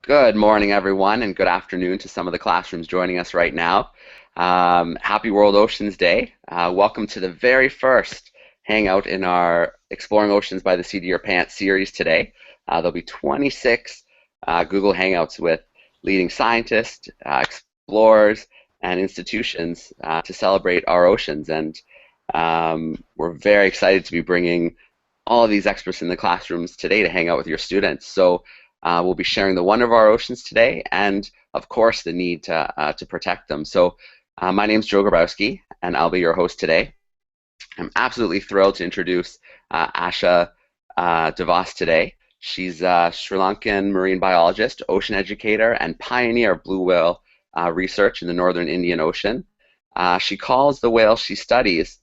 Good morning, everyone, and good afternoon to some of the classrooms joining us right now. Happy World Oceans Day. Welcome to the very first hangout in our Exploring Oceans by the Seat of Your Pants series today. There'll be 26 Google Hangouts with leading scientists, explorers, and institutions to celebrate our oceans. And we're very excited to be bringing all of these experts in the classrooms today to hang out with your students. So we'll be sharing the wonder of our oceans today and, of course, the need to protect them. So my name is Joe Grabowski, and I'll be your host today. I'm absolutely thrilled to introduce Asha de Vos today. She's a Sri Lankan marine biologist, ocean educator, and pioneer of blue whale research in the northern Indian Ocean. She calls the whales she studies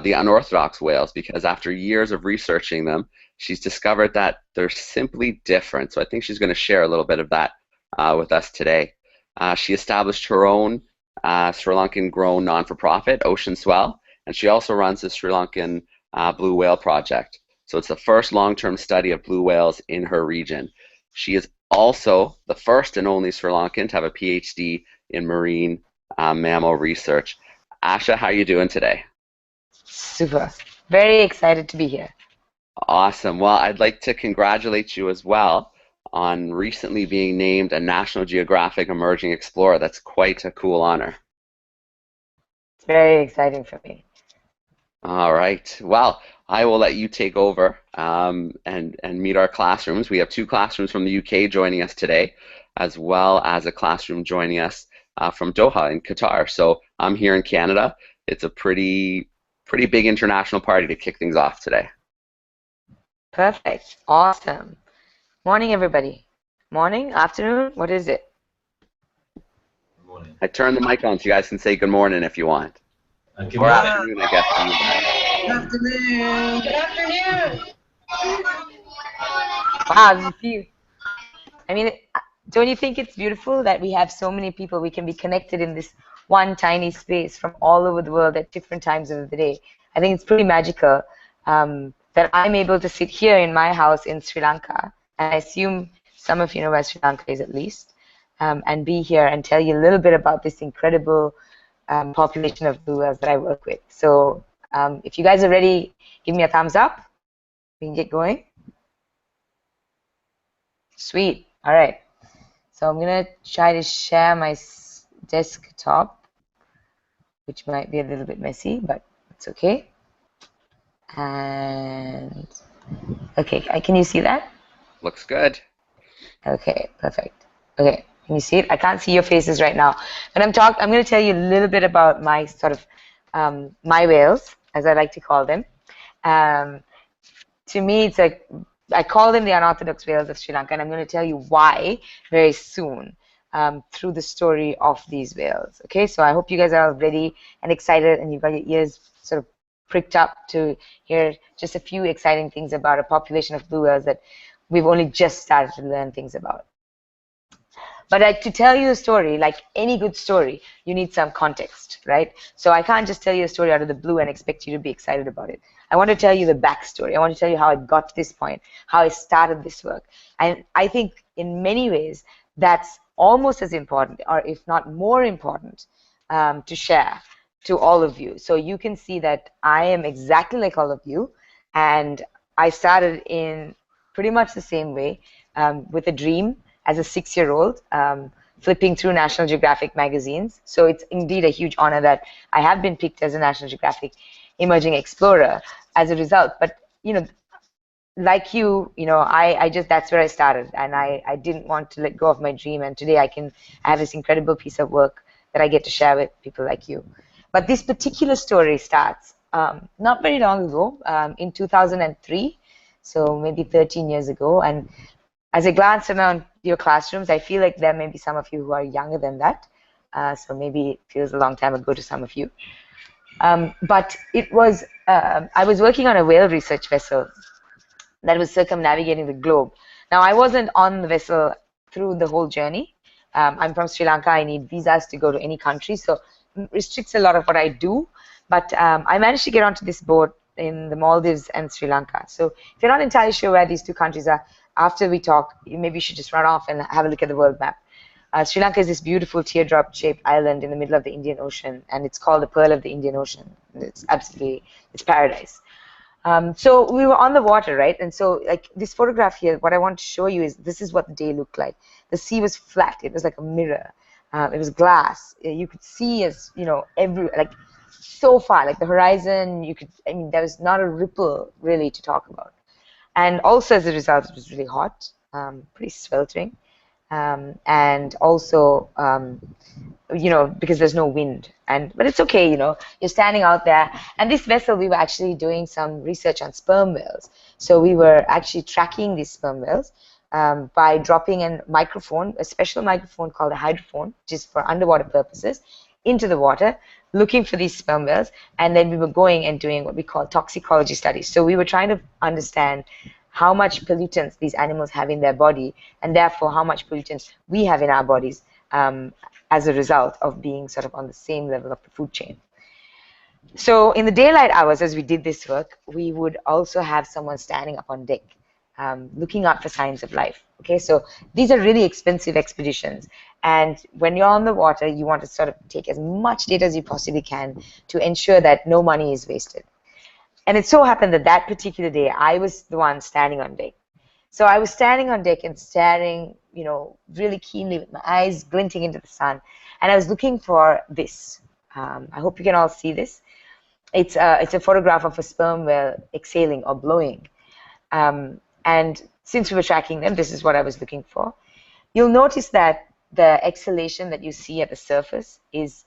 the unorthodox whales because after years of researching them, she's discovered that they're simply different. So I think she's going to share a little bit of that with us today. She established her own Sri Lankan grown non-for-profit, Oceanswell, and she also runs the Sri Lankan blue whale project. So it's the first long-term study of blue whales in her region. She is also the first and only Sri Lankan to have a PhD in marine mammal research. Asha, how are you doing today? Super. Very excited to be here. Awesome. Well, I'd like to congratulate you as well on recently being named a National Geographic Emerging Explorer. That's quite a cool honor. It's very exciting for me. All right. Well, I will let you take over and meet our classrooms. We have two classrooms from the UK joining us today, as well as a classroom joining us from Doha in Qatar. So I'm here in Canada. It's a pretty big international party to kick things off today. Perfect. Awesome. Morning, everybody. Morning, afternoon, what is it? Good morning. I turned the mic on so you guys can say good morning if you want. Good Or morning. afternoon, I guess. Good afternoon. Good afternoon. Wow, this is cute. I mean, don't you think it's beautiful that we have so many people, we can be connected in this one tiny space from all over the world at different times of the day? I think it's pretty magical that I'm able to sit here in my house in Sri Lanka, and I assume some of you know where Sri Lanka is at least, and be here and tell you a little bit about this incredible population of blue whales that I work with. So if you guys are ready, give me a thumbs up. We can get going. Sweet. All right. So I'm going to try to share my desktop, which might be a little bit messy, but it's okay. And okay, can you see that? Looks good. Okay, perfect. Okay, can you see it? I can't see your faces right now, but I'm going to tell you a little bit about my sort of my whales, as I like to call them. To me, it's like I call them the unorthodox whales of Sri Lanka, and I'm going to tell you why very soon through the story of these whales. Okay, so I hope you guys are all ready and excited, and you've got your ears sort of pricked up to hear just a few exciting things about a population of blue whales that we've only just started to learn things about. But to tell you a story, like any good story, you need some context, right? So I can't just tell you a story out of the blue and expect you to be excited about it. I want to tell you the backstory. I want to tell you how I got to this point, how I started this work. And I think in many ways, that's almost as important, or if not more important, to share to all of you. So you can see that I am exactly like all of you. And I started in pretty much the same way, with a dream as a 6-year-old, flipping through National Geographic magazines. So it's indeed a huge honor that I have been picked as a National Geographic Emerging Explorer as a result. But, you know, like you know, I just, that's where I started, and I didn't want to let go of my dream. And today I have this incredible piece of work that I get to share with people like you. But this particular story starts not very long ago, in 2003, so maybe 13 years ago. And as I glance around your classrooms, I feel like there may be some of you who are younger than that. So maybe it feels a long time ago to some of you. But it was, I was working on a whale research vessel that was circumnavigating the globe. Now, I wasn't on the vessel through the whole journey. I'm from Sri Lanka. I need visas to go to any country, so it restricts a lot of what I do. But I managed to get onto this boat in the Maldives and Sri Lanka. So if you're not entirely sure where these two countries are, after we talk, maybe you should just run off and have a look at the world map. Sri Lanka is this beautiful teardrop-shaped island in the middle of the Indian Ocean, and it's called the Pearl of the Indian Ocean. It's paradise. So we were on the water, right? And so like this photograph here, what I want to show you is this is what the day looked like. The sea was flat. It was like a mirror. It was glass. You could see as, like so far, like the horizon, there was not a ripple really to talk about. And also as a result, it was really hot, pretty sweltering. And also, because there's no wind, but it's okay, you're standing out there. And this vessel, we were actually doing some research on sperm whales. So we were actually tracking these sperm whales by dropping a special microphone called a hydrophone, which is for underwater purposes, into the water, looking for these sperm whales. And then we were going and doing what we call toxicology studies. So we were trying to understand how much pollutants these animals have in their body, and therefore how much pollutants we have in our bodies as a result of being sort of on the same level of the food chain. So in the daylight hours, as we did this work, we would also have someone standing up on deck, looking out for signs of life. Okay, so these are really expensive expeditions, and when you're on the water, you want to sort of take as much data as you possibly can to ensure that no money is wasted. And it so happened that that particular day, I was the one standing on deck. So I was standing on deck and staring, really keenly with my eyes glinting into the sun. And I was looking for this. I hope you can all see this. It's a photograph of a sperm whale exhaling or blowing. And since we were tracking them, this is what I was looking for. You'll notice that the exhalation that you see at the surface is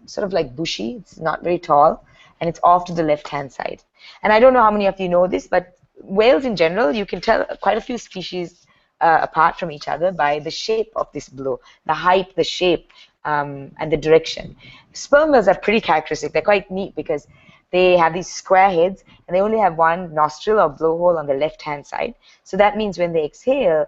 sort of like bushy. It's not very tall. And it's off to the left-hand side. And I don't know how many of you know this, but whales in general, you can tell quite a few species apart from each other by the shape of this blow, the height, the shape, and the direction. Sperm whales are pretty characteristic. They're quite neat because they have these square heads, and they only have one nostril or blowhole on the left-hand side. So that means when they exhale,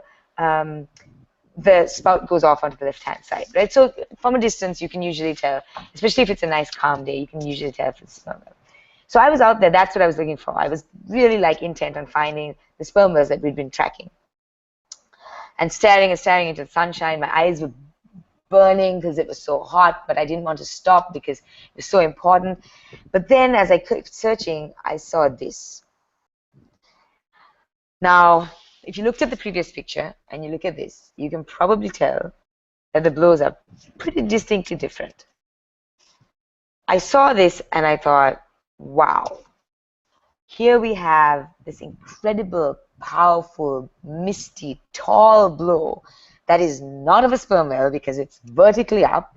the spout goes off onto the left-hand side, right? So from a distance, you can usually tell, especially if it's a nice calm day, you can usually tell if it's a sperm whale. So I was out there. That's what I was looking for. I was really intent on finding the sperm whales that we'd been tracking. And staring into the sunshine, my eyes were burning because it was so hot, but I didn't want to stop because it was so important. But then as I kept searching, I saw this. Now, if you looked at the previous picture and you look at this, you can probably tell that the blows are pretty distinctly different. I saw this and I thought, wow, here we have this incredible, powerful, misty, tall blow that is not of a sperm whale because it's vertically up,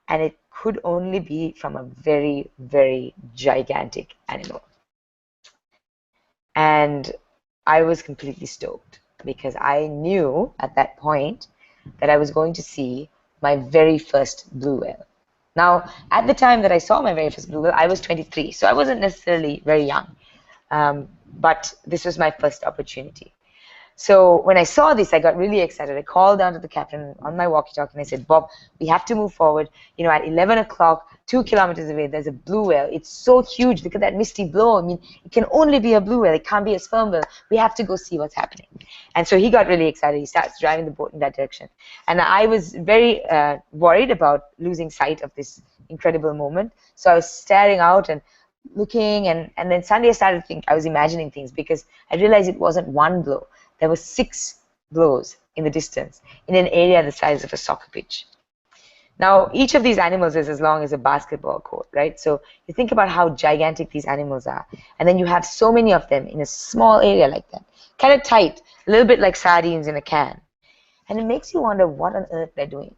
and it could only be from a very, very gigantic animal. And I was completely stoked because I knew at that point that I was going to see my very first blue whale. Now, at the time that I saw my very first blue whale, I was 23, so I wasn't necessarily very young, but this was my first opportunity. So when I saw this, I got really excited. I called down to the captain on my walkie-talkie and I said, Bob, we have to move forward. At 11 o'clock, 2 kilometers away, there's a blue whale. It's so huge. Look at that misty blow. I mean, it can only be a blue whale. It can't be a sperm whale. We have to go see what's happening. And so he got really excited. He starts driving the boat in that direction. And I was very worried about losing sight of this incredible moment. So I was staring out and looking. And then suddenly I was imagining things because I realized it wasn't one blow. There were 6 blows in the distance in an area the size of a soccer pitch. Now, each of these animals is as long as a basketball court, right? So you think about how gigantic these animals are. And then you have so many of them in a small area like that. Kind of tight, a little bit like sardines in a can. And it makes you wonder what on earth they're doing.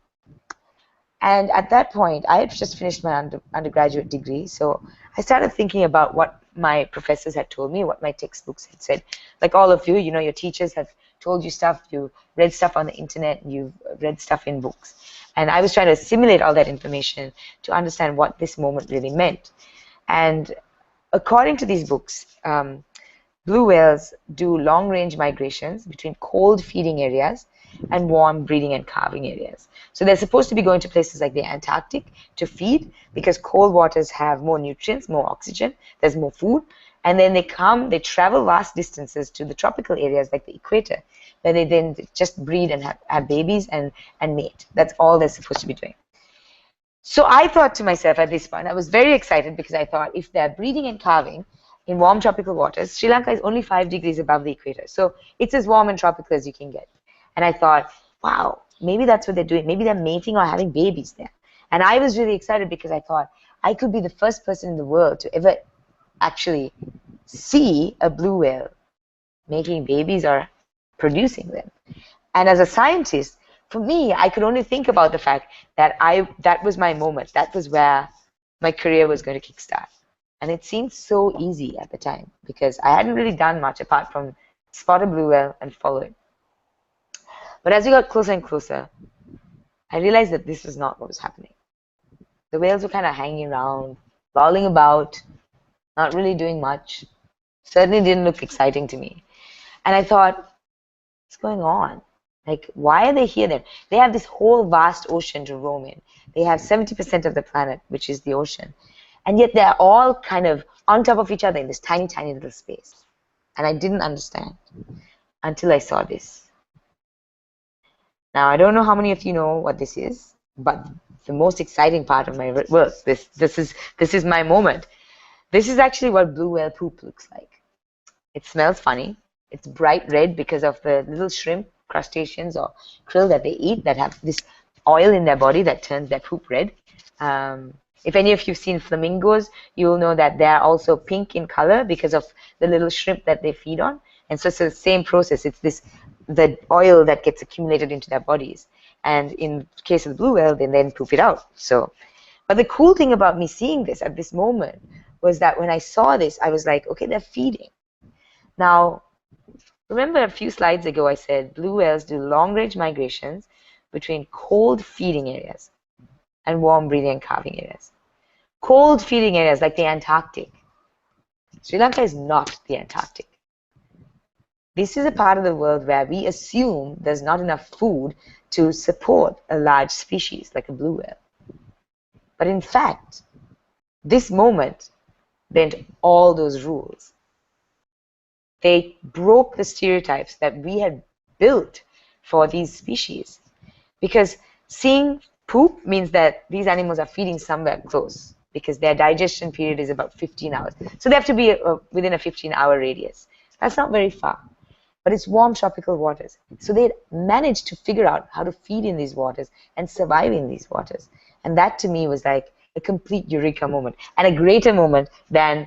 And at that point, I had just finished my undergraduate degree. So I started thinking about what my professors had told me, what my textbooks had said. Like all of you, your teachers have told you stuff, you read stuff on the internet, you've read stuff in books. And I was trying to assimilate all that information to understand what this moment really meant. And according to these books, blue whales do long-range migrations between cold feeding areas and warm breeding and calving areas. So they're supposed to be going to places like the Antarctic to feed because cold waters have more nutrients, more oxygen, there's more food, And then they travel vast distances to the tropical areas like the equator, where they then just breed and have babies and mate. That's all they're supposed to be doing. So I thought to myself at this point, I was very excited because I thought if they're breeding and calving in warm tropical waters, Sri Lanka is only 5 degrees above the equator. So it's as warm and tropical as you can get. And I thought, wow, maybe that's what they're doing. Maybe they're mating or having babies there. And I was really excited because I thought I could be the first person in the world to ever actually see a blue whale making babies or producing them. And as a scientist, for me, I could only think about the fact that that was my moment. That was where my career was going to kickstart. And it seemed so easy at the time because I hadn't really done much apart from spot a blue whale and follow it. But as we got closer and closer, I realized that this was not what was happening. The whales were kind of hanging around, lolling about, not really doing much. Certainly didn't look exciting to me. And I thought, what's going on? Like, why are they here then? They have this whole vast ocean to roam in. They have 70% of the planet, which is the ocean. And yet they're all kind of on top of each other in this tiny, tiny little space. And I didn't understand until I saw this. Now, I don't know how many of you know what this is, but the most exciting part of my work, this is my moment. This is actually what blue whale poop looks like. It smells funny. It's bright red because of the little shrimp, crustaceans, or krill that they eat that have this oil in their body that turns their poop red. If any of you've seen flamingos, you'll know that they're also pink in color because of the little shrimp that they feed on. And so it's the same process. It's the oil that gets accumulated into their bodies. And in the case of the blue whale, they then poop it out. But the cool thing about me seeing this at this moment was that when I saw this, I was like, okay, they're feeding. Now, remember a few slides ago I said blue whales do long-range migrations between cold feeding areas and warm breeding and calving areas. Cold feeding areas like the Antarctic. Sri Lanka is not the Antarctic. This is a part of the world where we assume there's not enough food to support a large species like a blue whale. But in fact, this moment bent all those rules. They broke the stereotypes that we had built for these species. Because seeing poop means that these animals are feeding somewhere close because their digestion period is about 15 hours. So they have to be within a 15-hour radius. That's not very far. But it's warm tropical waters. So they managed to figure out how to feed in these waters and survive in these waters. And that to me was like a complete eureka moment and a greater moment than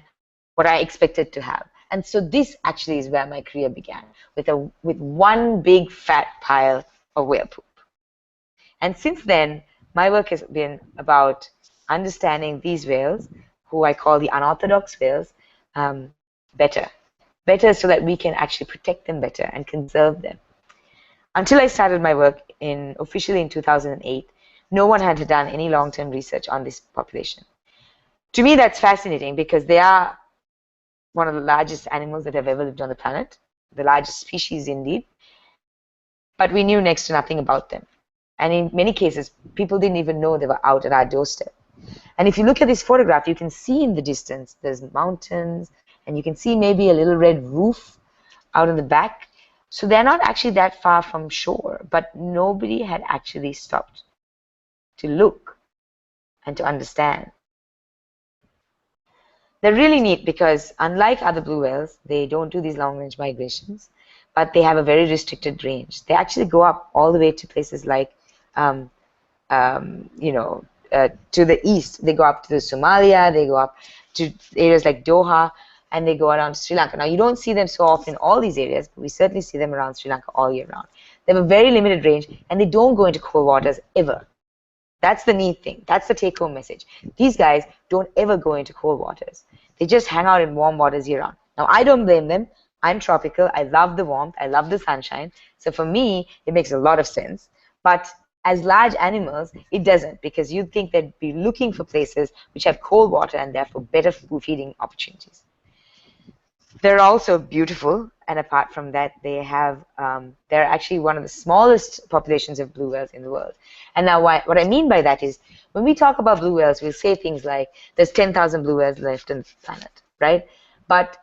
what I expected to have. And so this actually is where my career began, with one big fat pile of whale poop. And since then, my work has been about understanding these whales, who I call the unorthodox whales, better so that we can actually protect them better and conserve them. Until I started my work officially in 2008, no one had done any long-term research on this population. To me, that's fascinating because they are one of the largest animals that have ever lived on the planet, the largest species indeed, but we knew next to nothing about them. And in many cases, people didn't even know they were out at our doorstep. And if you look at this photograph, you can see in the distance, there's mountains, and you can see maybe a little red roof out in the back. So they're not actually that far from shore, but nobody had actually stopped to look and to understand. They're really neat because unlike other blue whales, they don't do these long-range migrations, but they have a very restricted range. They actually go up all the way to places like, to the east. They go up to Somalia, they go up to areas like Doha, and they go around Sri Lanka. Now, you don't see them so often in all these areas, but we certainly see them around Sri Lanka all year round. They have a very limited range, and they don't go into cold waters ever. That's the neat thing. That's the take-home message. These guys don't ever go into cold waters. They just hang out in warm waters year-round. Now, I don't blame them. I'm tropical. I love the warmth. I love the sunshine. So for me, it makes a lot of sense. But as large animals, it doesn't, because you'd think they'd be looking for places which have cold water and therefore better food feeding opportunities. They're also beautiful, and apart from that, they're actually one of the smallest populations of blue whales in the world. And now what I mean by that is, when we talk about blue whales, we'll say things like, there's 10,000 blue whales left on the planet, right? But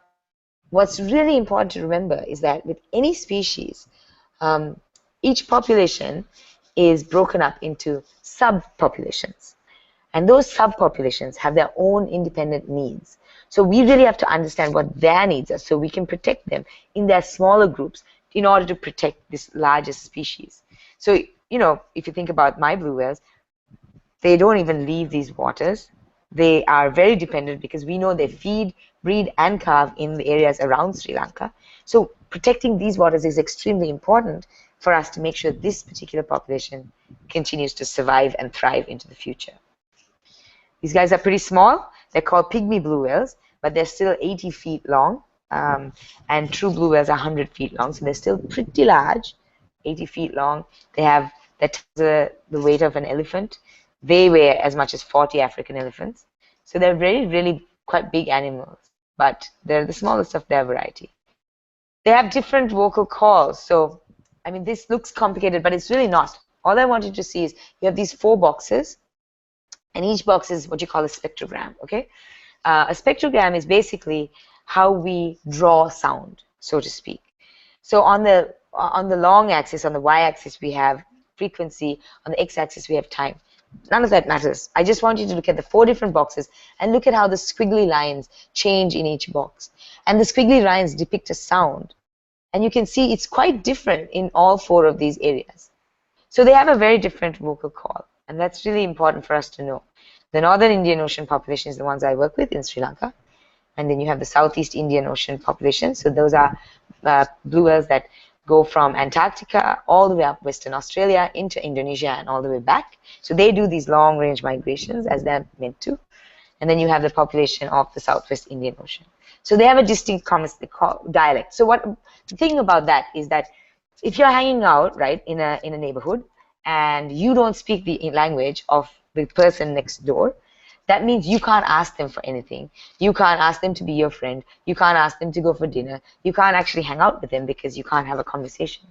what's really important to remember is that with any species, each population is broken up into subpopulations. And those subpopulations have their own independent needs. So we really have to understand what their needs are so we can protect them in their smaller groups in order to protect this largest species. So, you know, if you think about my blue whales, they don't even leave these waters. They are very dependent because we know they feed, breed, and calve in the areas around Sri Lanka. So protecting these waters is extremely important for us to make sure this particular population continues to survive and thrive into the future. These guys are pretty small. They're called pygmy blue whales, but they're still 80 feet long. And true blue whales are 100 feet long, so they're still pretty large, 80 feet long. They have the weight of an elephant. They weigh as much as 40 African elephants. So they're really quite big animals, but they're the smallest of their variety. They have different vocal calls. So, I mean, this looks complicated, but it's really not. All I wanted to see is you have these 4 boxes, and each box is what you call a spectrogram, okay? A spectrogram is basically how we draw sound, so to speak. So on the long axis, on the y-axis, we have frequency. On the x-axis, we have time. None of that matters. I just want you to look at the 4 different boxes and look at how the squiggly lines change in each box. And the squiggly lines depict a sound. And you can see it's quite different in all 4 of these areas. So they have a very different vocal call. And that's really important for us to know. The Northern Indian Ocean population is the ones I work with in Sri Lanka. And then you have the Southeast Indian Ocean population. So those are blue whales that go from Antarctica all the way up Western Australia into Indonesia and all the way back. So they do these long-range migrations as they're meant to. And then you have the population of the Southwest Indian Ocean. So they have a distinct dialect. So the thing about that is that if you're hanging out, right, in a neighborhood and you don't speak the language of the person next door, that means you can't ask them for anything. You can't ask them to be your friend. You can't ask them to go for dinner. You can't actually hang out with them because you can't have a conversation.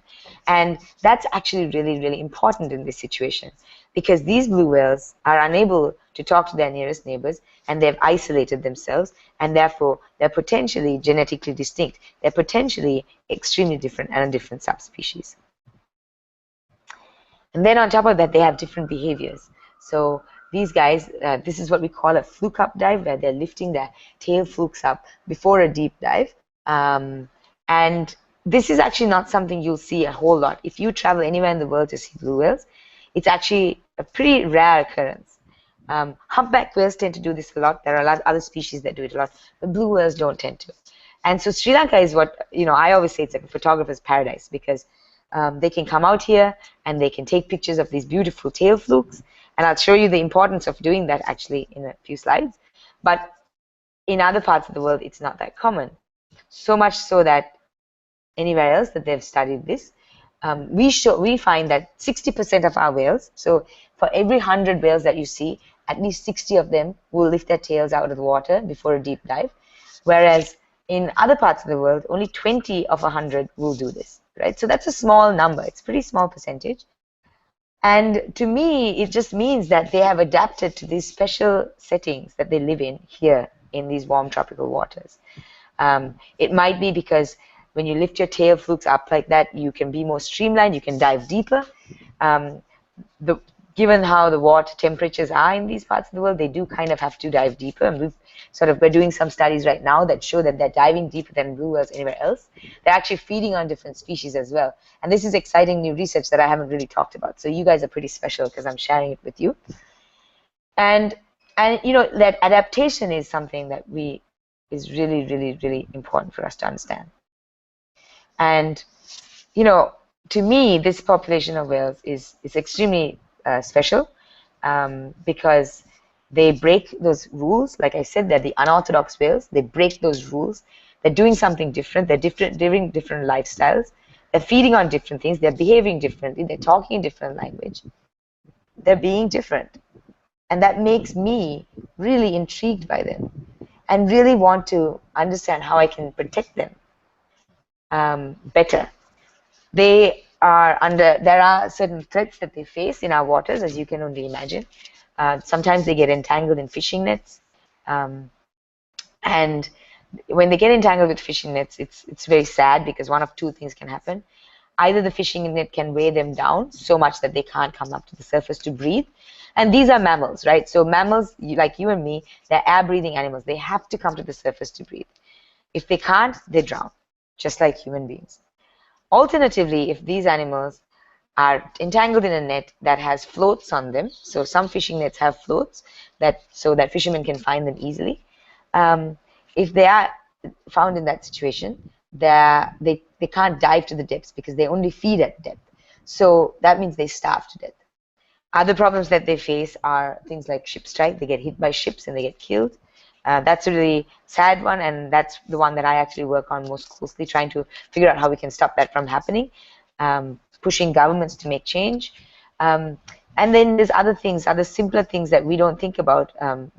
And that's actually really important in this situation because these blue whales are unable to talk to their nearest neighbors and they've isolated themselves and therefore they're potentially genetically distinct. They're potentially extremely different and a different subspecies. And then on top of that, they have different behaviors. So these guys, this is what we call a fluke up dive, where they're lifting their tail flukes up before a deep dive. And this is actually not something you'll see a whole lot. If you travel anywhere in the world to see blue whales, it's actually a pretty rare occurrence. Humpback whales tend to do this a lot. There are a lot of other species that do it a lot, but blue whales don't tend to. And so Sri Lanka is what, I always say it's like a photographer's paradise because they can come out here and they can take pictures of these beautiful tail flukes. And I'll show you the importance of doing that actually in a few slides. But in other parts of the world, it's not that common. So much so that anywhere else that they've studied this, we find that 60% of our whales, so for every 100 whales that you see, at least 60 of them will lift their tails out of the water before a deep dive. Whereas in other parts of the world, only 20 of 100 will do this, right? So that's a small number. It's a pretty small percentage. And to me, it just means that they have adapted to these special settings that they live in here in these warm tropical waters. It might be because when you lift your tail flukes up like that, you can be more streamlined, you can dive deeper. Given how the water temperatures are in these parts of the world, they do kind of have to dive deeper. And we're doing some studies right now that show that they're diving deeper than blue whales anywhere else. They're actually feeding on different species as well. And this is exciting new research that I haven't really talked about. So you guys are pretty special because I'm sharing it with you. And that adaptation is something that is really important for us to understand. And, to me, this population of whales is extremely special because they break those rules. Like I said, they're the unorthodox whales. They break those rules. They're doing something different. They're living different lifestyles. They're feeding on different things. They're behaving differently. They're talking a different language. They're being different. And that makes me really intrigued by them and really want to understand how I can protect them better. There are certain threats that they face in our waters, as you can only imagine. Sometimes they get entangled in fishing nets. And when they get entangled with fishing nets, it's very sad because one of two things can happen. Either the fishing net can weigh them down so much that they can't come up to the surface to breathe. And these are mammals, right? So mammals, like you and me, they're air-breathing animals. They have to come to the surface to breathe. If they can't, they drown, just like human beings. Alternatively, if these animals are entangled in a net that has floats on them, so some fishing nets have floats so that fishermen can find them easily. If they are found in that situation, they can't dive to the depths because they only feed at depth. So that means they starve to death. Other problems that they face are things like ship strike. They get hit by ships and they get killed. That's a really sad one, and that's the one that I actually work on most closely, trying to figure out how we can stop that from happening, pushing governments to make change. And then there's other things, other simpler things that we don't think about, and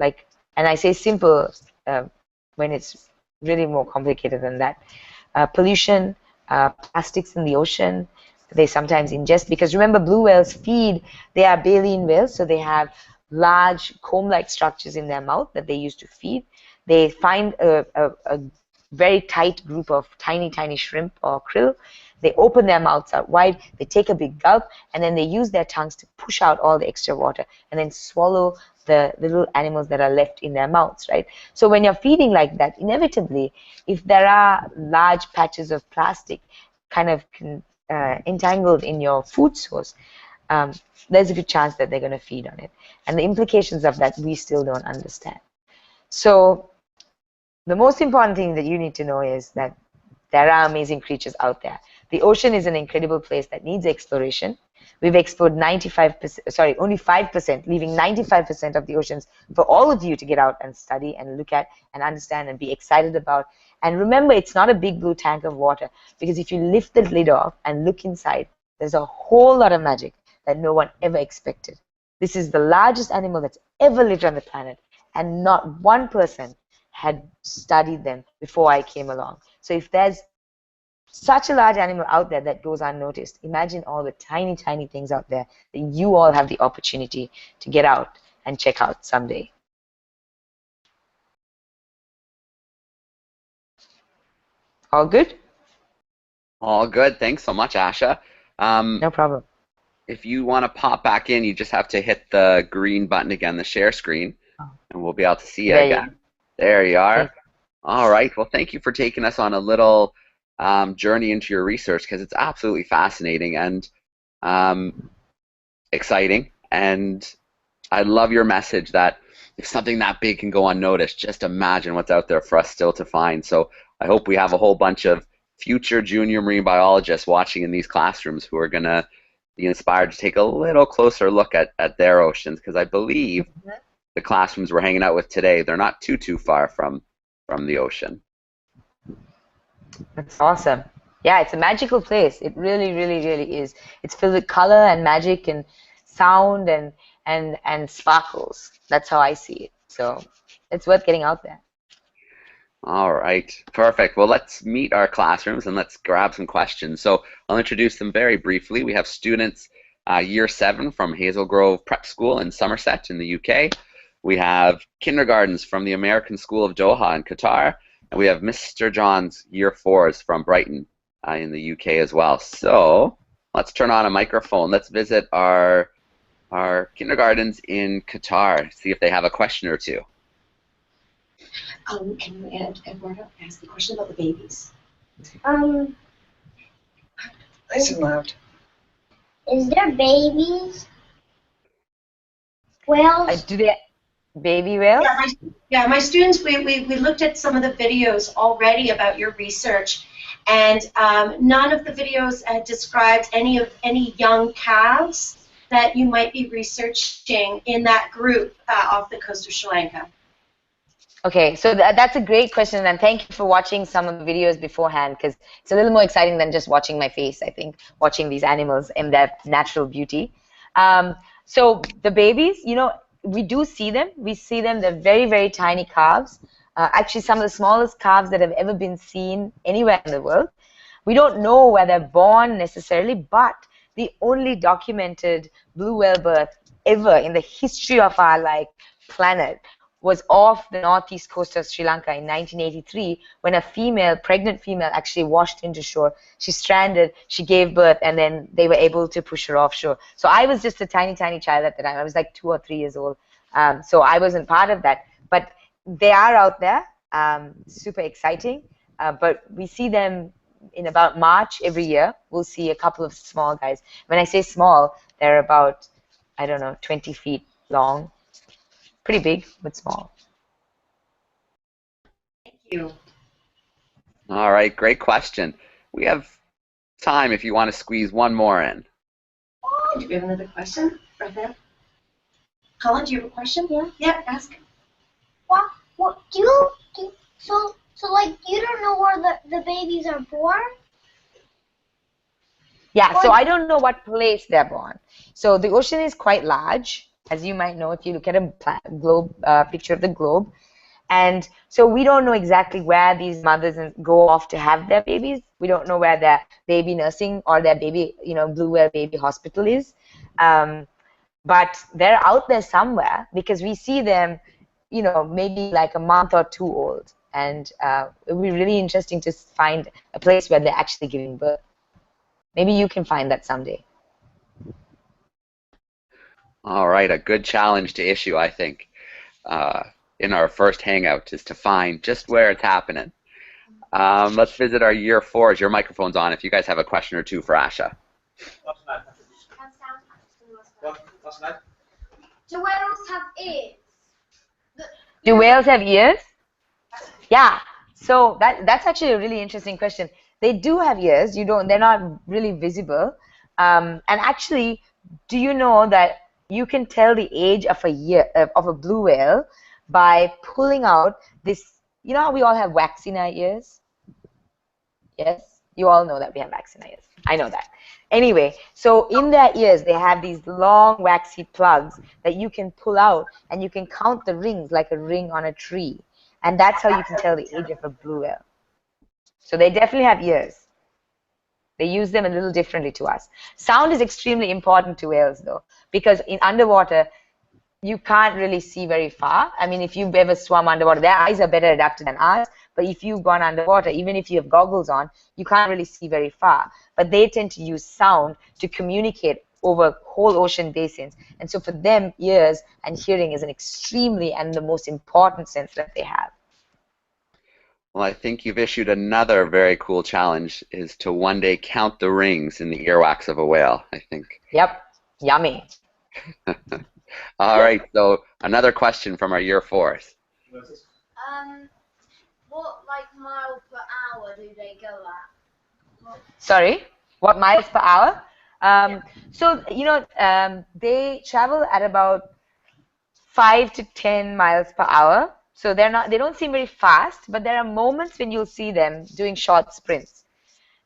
I say simple when it's really more complicated than that. Pollution, plastics in the ocean, they sometimes ingest, because remember, blue whales feed, they are baleen whales, so they have large comb-like structures in their mouth that they use to feed. They find a very tight group of tiny, tiny shrimp or krill. They open their mouths out wide, they take a big gulp, and then they use their tongues to push out all the extra water and then swallow the little animals that are left in their mouths, right? So when you're feeding like that, inevitably, if there are large patches of plastic kind of entangled in your food source, there's a good chance that they're going to feed on it. And the implications of that, we still don't understand. So the most important thing that you need to know is that there are amazing creatures out there. The ocean is an incredible place that needs exploration. We've explored 95%, sorry, only 5%, leaving 95% of the oceans for all of you to get out and study and look at and understand and be excited about. And remember, it's not a big blue tank of water, because if you lift the lid off and look inside, there's a whole lot of magic that no one ever expected. This is the largest animal that's ever lived on the planet, and not one person had studied them before I came along. So if there's such a large animal out there that goes unnoticed, imagine all the tiny, tiny things out there that you all have the opportunity to get out and check out someday. All good? All good. Thanks so much, Asha. No problem. If you want to pop back in, you just have to hit the green button again, the share screen, and we'll be able to see you again. There you are. Okay. All right. Well, thank you for taking us on a little journey into your research, because it's absolutely fascinating and exciting. And I love your message that if something that big can go unnoticed, just imagine what's out there for us still to find. So I hope we have a whole bunch of future junior marine biologists watching in these classrooms who are going to be inspired to take a little closer look at their oceans, because I believe the classrooms we're hanging out with today, they're not too far from the ocean. That's awesome. Yeah, it's a magical place. It really, really, really is. It's filled with color and magic and sound and sparkles. That's how I see it. So it's worth getting out there. All right, perfect. Well, let's meet our classrooms and let's grab some questions. So I'll introduce them very briefly. We have students year 7 from Hazel Grove Prep School in Somerset in the UK. We have kindergartens from the American School of Doha in Qatar. And we have Mr. John's year 4s from Brighton in the UK as well. So let's turn on a microphone. Let's visit our kindergartens in Qatar, see if they have a question or two. Can Eduardo ask the question about the babies? Nice and loud. Is there babies? Whales? Do they baby whales? My students, we looked at some of the videos already about your research, and none of the videos described any young calves that you might be researching in that group off the coast of Sri Lanka. Okay, so that's a great question, and thank you for watching some of the videos beforehand, because it's a little more exciting than just watching my face, I think, watching these animals in their natural beauty. So the babies, you know, we do see them. We see them. They're very, very tiny calves. Actually, some of the smallest calves that have ever been seen anywhere in the world. We don't know where they're born necessarily, but the only documented blue whale birth ever in the history of our planet was off the northeast coast of Sri Lanka in 1983 when a pregnant female actually washed into shore. She stranded, she gave birth, and then they were able to push her offshore. So I was just a tiny, tiny child at the time. I was like 2 or 3 years old. So I wasn't part of that. But they are out there, super exciting. But we see them in about March every year. We'll see a couple of small guys. When I say small, they're about, I don't know, 20 feet long. Pretty big, but small. Thank you. All right, great question. We have time if you want to squeeze one more in. Do we have another question? Right there. Colin, do you have a question? Yeah. Yeah, ask. What so like you don't know where the babies are born? Yeah, so I don't know what place they're born. So the ocean is quite large, as you might know if you look at a globe picture of the globe. And so we don't know exactly where these mothers go off to have their babies. We don't know where their baby nursing or their baby, blue whale baby hospital is. But they're out there somewhere because we see them, maybe like a month or 2 old. And it would be really interesting to find a place where they're actually giving birth. Maybe you can find that someday. All right, a good challenge to issue, I think, in our first hangout is to find just where it's happening. Let's visit our year 4s. Your microphone's on if you guys have a question or two for Asha. Do whales have ears? Do whales have ears? Yeah. So that's actually a really interesting question. They do have ears. They're not really visible. And actually, do you know that you can tell the age of a blue whale by pulling out this? You know how we all have wax in our ears? Yes, you all know that we have wax in our ears. I know that. Anyway, so in their ears, they have these long waxy plugs that you can pull out, and you can count the rings like a ring on a tree. And that's how you can tell the age of a blue whale. So they definitely have ears. They use them a little differently to us. Sound is extremely important to whales, though, because in underwater, you can't really see very far. I mean, if you've ever swum underwater, their eyes are better adapted than ours. But if you've gone underwater, even if you have goggles on, you can't really see very far. But they tend to use sound to communicate over whole ocean basins. And so for them, ears and hearing is an extremely and the most important sense that they have. Well, I think you've issued another very cool challenge, is to one day count the rings in the earwax of a whale, I think. Yep. Yummy. All right, so another question from our year 4s. What miles per hour do they go at? Sorry, what miles per hour? So, they travel at about 5 to 10 miles per hour. So they don't seem very fast, but there are moments when you'll see them doing short sprints.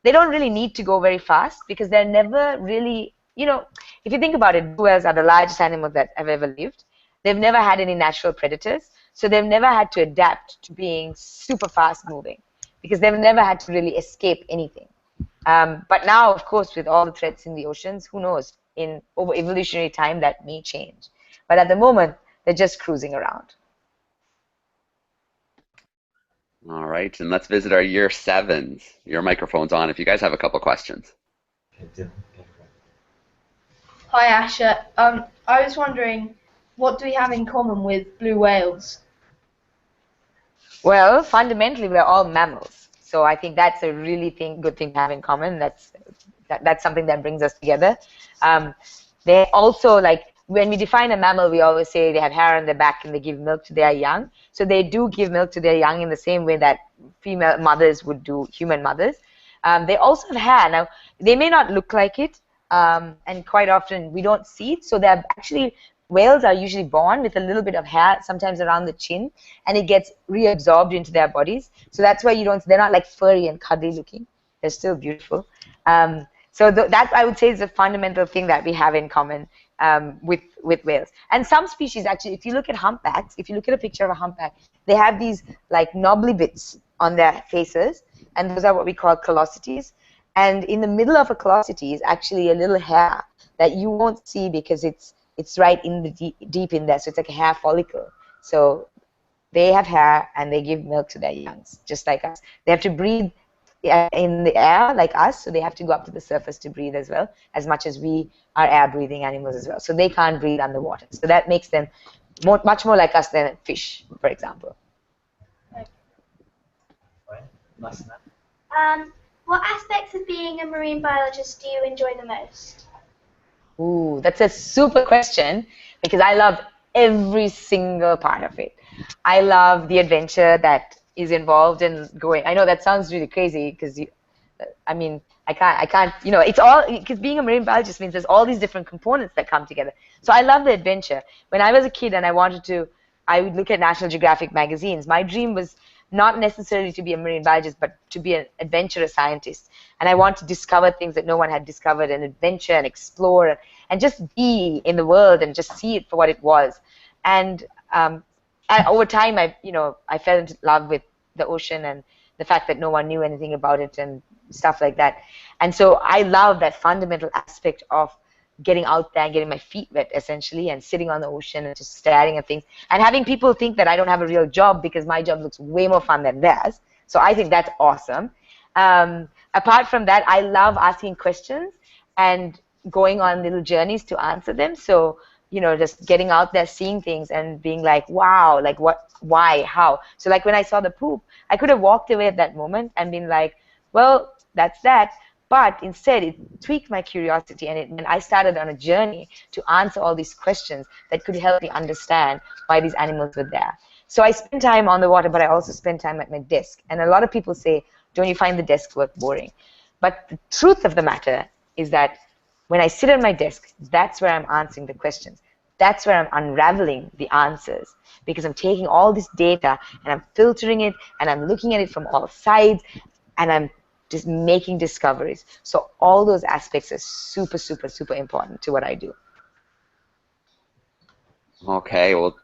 They don't really need to go very fast because they're never really, if you think about it, blue whales are the largest animals that have ever lived. They've never had any natural predators, so they've never had to adapt to being super fast moving because they've never had to really escape anything. But now, of course, with all the threats in the oceans, who knows, over evolutionary time that may change. But at the moment, they're just cruising around. All right, and let's visit our year 7s. Your microphone's on if you guys have a couple questions. Hi Asha, I was wondering, what do we have in common with blue whales? Well, fundamentally, we're all mammals. So I think that's a really good thing to have in common. That's something that brings us together. They also, when we define a mammal, we always say they have hair on their back and they give milk to their young. So they do give milk to their young in the same way that female mothers would do human mothers. They also have hair. Now, they may not look like it, and quite often we don't see it. So they're actually, whales are usually born with a little bit of hair, sometimes around the chin, and it gets reabsorbed into their bodies. So that's why they're not like furry and cuddly looking. They're still beautiful. So that I would say is a fundamental thing that we have in common with whales. And some species actually, if you look at humpbacks, if you look at a picture of a humpback, they have these knobbly bits on their faces, and those are what we call callosities. And in the middle of a callosity is actually a little hair that you won't see because it's right in the deep in there. So it's like a hair follicle. So They have hair and they give milk to their youngs, just like us. They have to breathe in the air like us, so they have to go up to the surface to breathe as well, as much as we are air-breathing animals as well. So they can't breathe underwater. So that makes them much more like us than fish, for example. Right. Nice. What aspects of being a marine biologist do you enjoy the most? Ooh, that's a super question because I love every single part of it. I love the adventure that is involved in going. I know that sounds really crazy because I mean, I can't, you know, it's all, because being a marine biologist means there's all these different components that come together. So I love the adventure. When I was a kid and I would look at National Geographic magazines. My dream was not necessarily to be a marine biologist, but to be an adventurous scientist. And I want to discover things that no one had discovered, and adventure and explore and just be in the world and just see it for what it was. And over time, I fell into love with the ocean and the fact that no one knew anything about it and stuff like that. And so I love that fundamental aspect of getting out there and getting my feet wet, essentially, and sitting on the ocean and just staring at things and having people think that I don't have a real job because my job looks way more fun than theirs. So I think that's awesome. Apart from that, I love asking questions and going on little journeys to answer them. So, you know, just getting out there, seeing things and being like, wow, like what, why, how? So like when I saw the poop, I could have walked away at that moment and been like, well, that's that. But instead, it tweaked my curiosity, and I started on a journey to answer all these questions that could help me understand why these animals were there. So I spend time on the water, but I also spend time at my desk. And a lot of people say, don't you find the desk work boring? But the truth of the matter is that when I sit at my desk, that's where I'm answering the questions. That's where I'm unraveling the answers, because I'm taking all this data and I'm filtering it and I'm looking at it from all sides and I'm just making discoveries. So all those aspects are super, super, super important to what I do. Okay, well,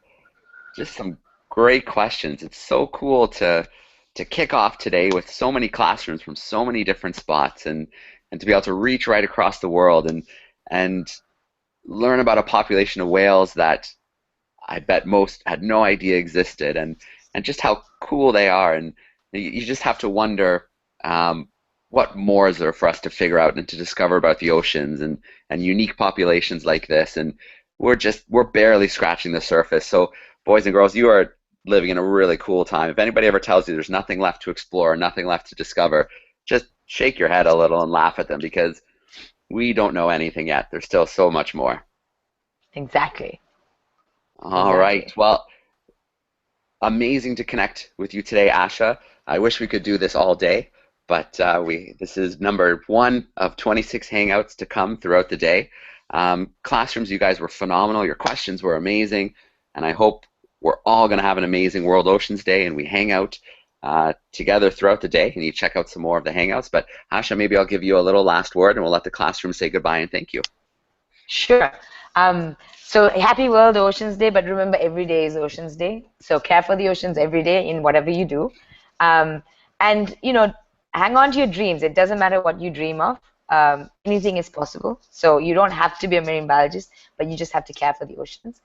just some great questions. It's so cool to kick off today with so many classrooms from so many different spots, and to be able to reach right across the world and learn about a population of whales that I bet most had no idea existed, and just how cool they are. And you just have to wonder, what more is there for us to figure out and to discover about the oceans and unique populations like this. And we're barely scratching the surface. So boys and girls, you are living in a really cool time. If anybody ever tells you there's nothing left to explore, nothing left to discover, just shake your head a little and laugh at them, because we don't know anything yet. There's still so much more. Exactly. All right. Well, amazing to connect with you today, Asha. I wish we could do this all day, but this is number 1 of 26 hangouts to come throughout the day. Classrooms, you guys were phenomenal. Your questions were amazing, and I hope we're all going to have an amazing World Oceans Day, and we hang out together throughout the day, and you check out some more of the hangouts. But Asha, maybe I'll give you a little last word, and we'll let the classroom say goodbye and thank you. Sure. So happy World Oceans Day, but remember, every day is Oceans Day. So care for the oceans every day in whatever you do. And, you know, hang on to your dreams. It doesn't matter what you dream of. Anything is possible. So you don't have to be a marine biologist, but you just have to care for the oceans.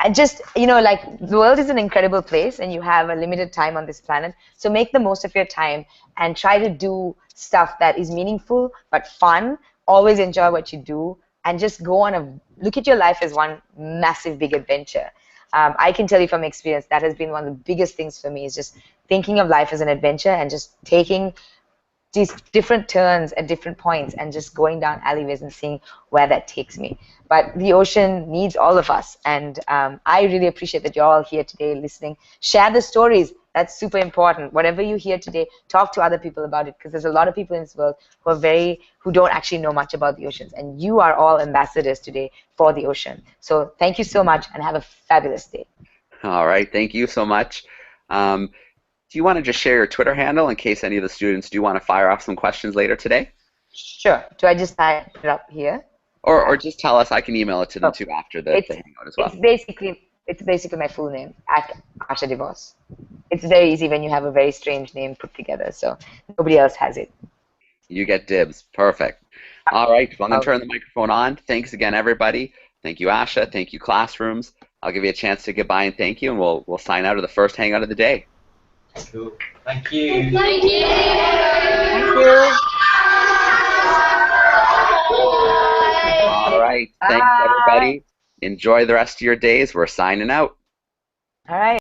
And just, you know, like, the world is an incredible place and you have a limited time on this planet. So make the most of your time and try to do stuff that is meaningful but fun. Always enjoy what you do, and just look at your life as one massive big adventure. I can tell you from experience that has been one of the biggest things for me, is just thinking of life as an adventure and just taking these different turns at different points and just going down alleyways and seeing where that takes me. But the ocean needs all of us, and I really appreciate that you're all here today listening. Share the stories. That's super important. Whatever you hear today, talk to other people about it, because there's a lot of people in this world who don't actually know much about the oceans, and you are all ambassadors today for the ocean. So thank you so much, and have a fabulous day. All right, thank you so much. Do you want to just share your Twitter handle in case any of the students do want to fire off some questions later today? Sure. Do I just type it up here? Or just tell us. I can email it to them too after the hangout as well. It's basically my full name, @Asha de Vos. It's very easy when you have a very strange name put together, so nobody else has it. You get dibs. Perfect. All right, well, I'm going to turn the microphone on. Thanks again, everybody. Thank you, Asha. Thank you, classrooms. I'll give you a chance to goodbye and thank you, and we'll sign out of the first hangout of the day. Cool. Thank you. Thank you. Thank you. All right. Thanks, Bye. everybody. Enjoy the rest of your days. We're signing out. All right.